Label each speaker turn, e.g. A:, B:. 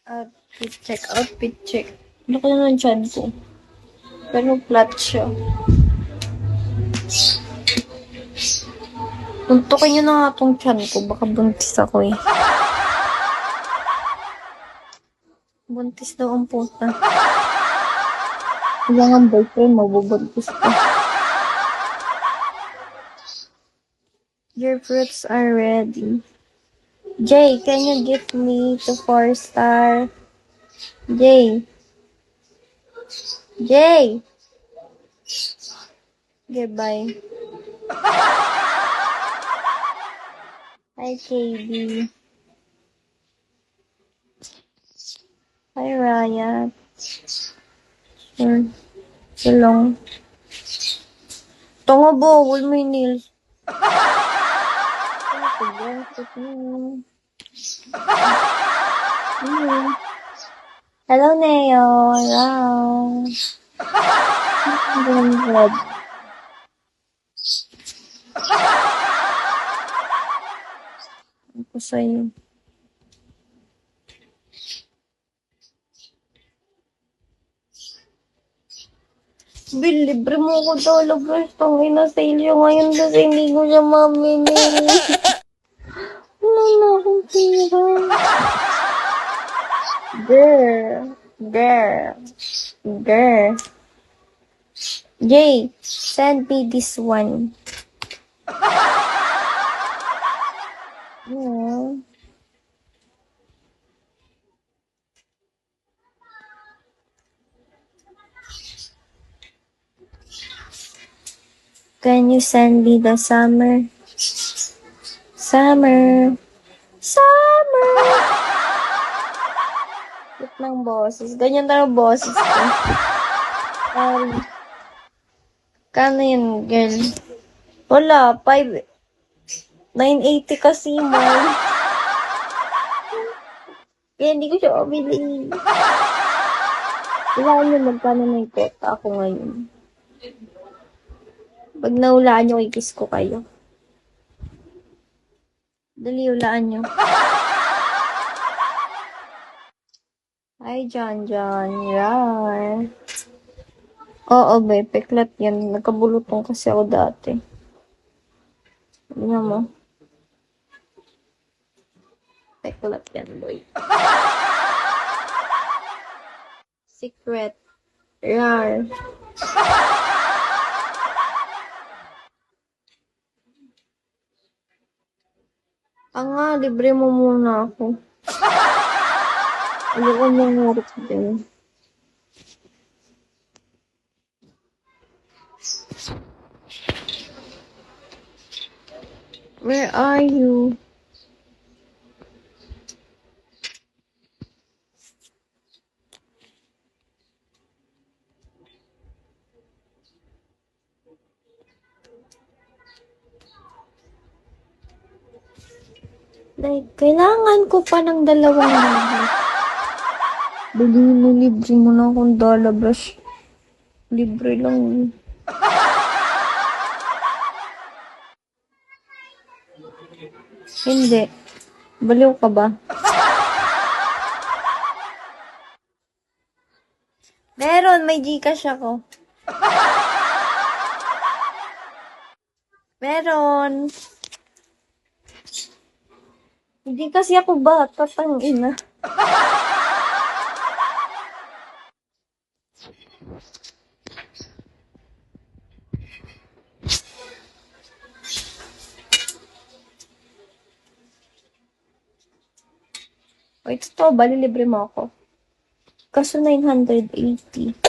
A: Outfit check. Laki na ng tiyan ko. Pero flat siya. Tuntukin nyo na nga tong tiyan ko. Baka buntis ako eh. Buntis daw ang puta. Ilang ang boyfriend mo, bubuntis ka. Your fruits are ready. Jay, can you give me to 4-star? Jay. Jay. Goodbye. Hi, KB. Hi, Ryan. Sure. Silong. Tungo bo, wall mo yung nails. Hello, Neo. Hello. Ako sa'yo. Bill, libre mo ko talaga. Tangin na sale yung ngayon kasi hindi ko siya mamili. Wala na akong pera. Girl. Jay, send me this one. Yeah. Can you send me the summer? Wait ng boses. Ganyan daw boses ko. Kano yun, girl? Wala, 980 kasi, man. Kaya hindi ko siya mabili. Kailangan nyo magkano na yung quota ako ngayon. Pag naulaan nyo, kikiss ko kayo. Dali, ulaan nyo. Hi, John. Rar. Oo, be. Peklat yan. Nagkabulutong kasi ako dati. Tignan mo. Peklat yan, boy. Secret. Rar. Nga, libre mo muna ako. Hindi ko mangurot din. Where are you? Like, kailangan ko pa ng 2,000. Bili mo, libre mo na akong dollar brush. Libre lang. Hindi. Baliw ka ba? Meron, may Gcash ako. Meron. Hindi kasi ako bata, tangina. Wait, ito, bali libre mo ako. Kaso 980.